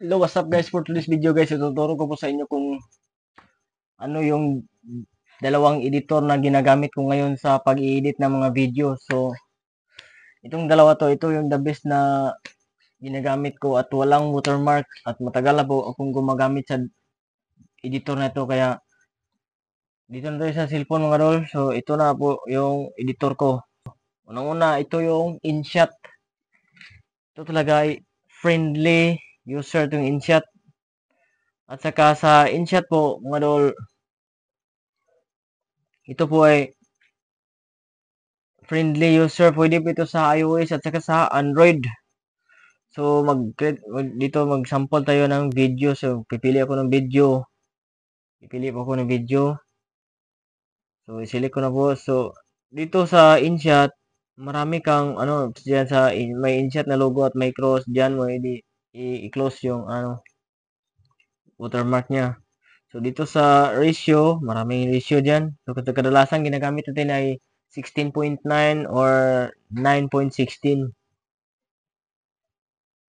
Hello, what's up guys? For today's video guys, ituturo ko po sa inyo kung ano yung dalawang editor na ginagamit ko ngayon sa pag-i-edit ng mga video. So, itong dalawa to, ito yung the best na ginagamit ko at walang watermark at matagal na po akong gumagamit sa editor na ito. Kaya, dito na tayo sa cellphone mga dol. So, ito na po yung editor ko. Unang-una, ito yung InShot. Ito talaga ay friendly user itong InShot. At saka sa InShot po, mga dol, ito po ay friendly user. Pwede po ito sa iOS at saka sa Android. So, dito mag-sample tayo ng video. So, pipili ako ng video. Pipili po ako ng video. So, i-select ko na po. So, dito sa InShot, marami kang, diyan sa, may InShot na logo at may cross. Diyan mo, i-close yung, watermark niya. So, dito sa ratio, maraming ratio diyan. So, kadalasan ginagamit natin ay 16.9 or 9.16.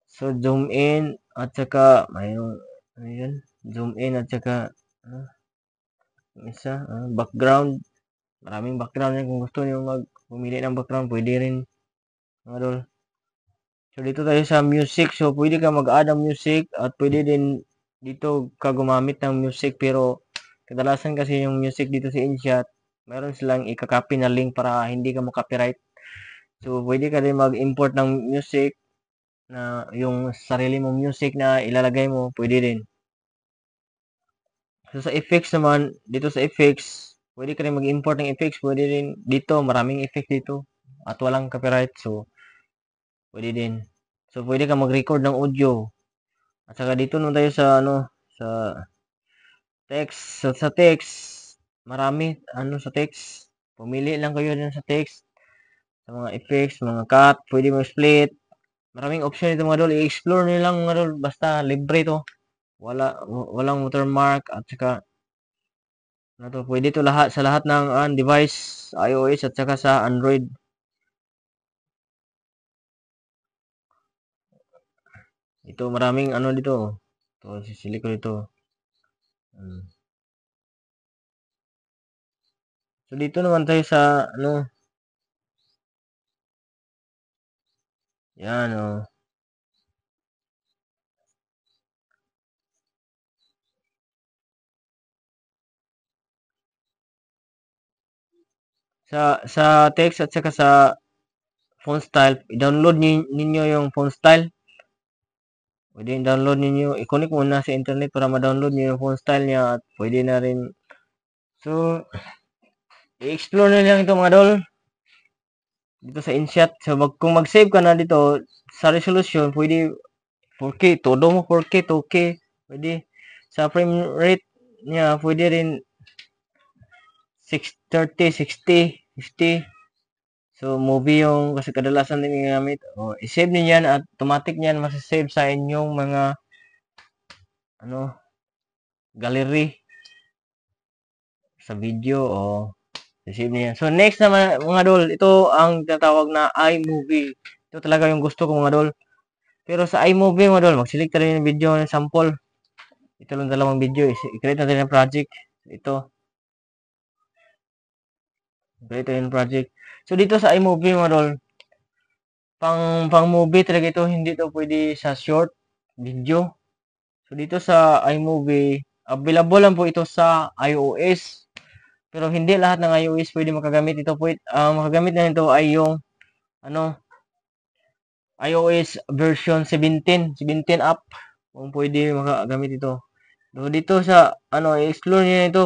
So, zoom in at saka mayroon ano yun? Zoom in at saka background. Maraming background yan. Kung gusto niyo pumili ng background, pwede rin mga dol. So, dito tayo sa music. So, pwede ka mag-add ng music at pwede din dito ka gumamit ng music. Pero, kadalasan kasi yung music dito sa InShot, meron silang ikakopy na link para hindi ka makopyright. So, pwede ka din mag-import ng music na yung sarili mong music na ilalagay mo, pwede din. So, sa effects naman, dito sa effects, pwede ka rin mag-import ng effects. Pwede rin dito, maraming effects dito. At walang copyright. So, pwede din. So, pwede ka mag-record ng audio. At saka dito naman tayo sa, sa text. So, sa text, marami, sa text. Pumili lang kayo din sa text. Sa mga effects, mga cut, pwede mo split. Maraming option ito mga dol. I-explore nyo lang mga dol. Basta libre to. Walang watermark at saka pwede to lahat sa lahat ng device, iOS at saka sa Android. Ito maraming dito. Ito sisili ko dito. So dito naman tayo sa yan sa text at saka sa font style, i-download ninyo yung font style. Pwede i-download ninyo, i-connect muna sa internet para ma-download niyo yung font style niya at pwede na rin. So, i-explore na lang ito mga dol. Dito sa InShot. So, kung mag-save ka na dito sa resolution, pwede 4K, todo mo 4K, 2K, pwede. Sa frame rate niya, pwede rin 630, 60, 50. So, movie yung kasi kadalasan din ginamit. I-save niyo yan at automatic niyan masasave sa inyong mga gallery sa video i-save niyo yan. So, next naman mga dol, ito ang tinatawag na iMovie. Ito talaga yung gusto ko mga dol. Pero sa iMovie mga dol, mag-select tayo ng video ng sample. Ito lang dalawang video. I-create natin ng project. Ito. Create tayo ng project. So, dito sa iMovie mga dol, pang movie talaga ito. Hindi to pwede sa short video. So, dito sa iMovie, available lang po ito sa iOS. Pero hindi lahat ng iOS pwede makagamit ito. Makagamit na ito ay yung iOS version 17 app. Kung pwede makagamit ito. So, dito sa i-explore niyo ito.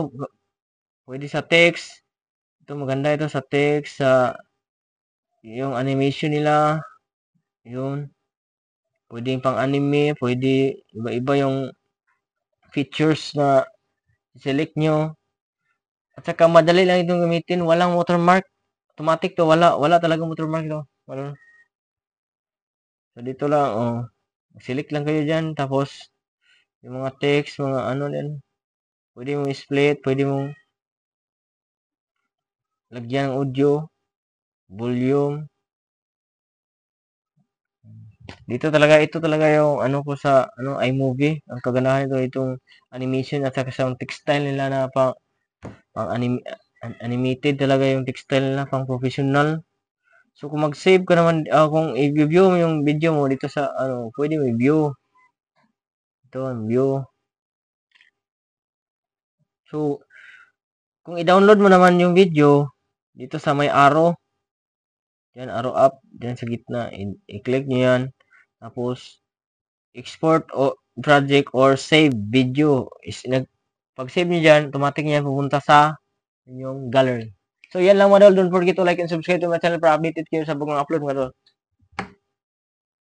Pwede sa text. Ito maganda ito sa text, sa yung animation nila. Yun. Pwede pang anime, pwede iba-iba yung features na select nyo. At saka madali lang itong gamitin, walang watermark. Automatic to, wala talagang watermark to. So dito lang, select lang kayo diyan tapos yung mga text, mga din. Pwede mong split, pwede mong lagyan ng audio, volume. Dito talaga, ito talaga yung ano ko sa ano iMovie. Ang kaganahan nito itong animation at saka sa textile nila na pang animated talaga yung textile nila pang professional. So kung mag-save ka naman kung i-view mo yung video mo dito sa ano, pwede mo i-view. Ito, view. So kung i-download mo naman yung video dito sa may arrow, yan arrow up, diyan sa gitna, i-click niyo yan. Tapos export o project or save video is pag save niyo diyan, automatic yan pupunta sa inyong gallery. So yan lang mga idol, don't forget to like and subscribe to my channel para updated kayo sa bagong upload mga idol.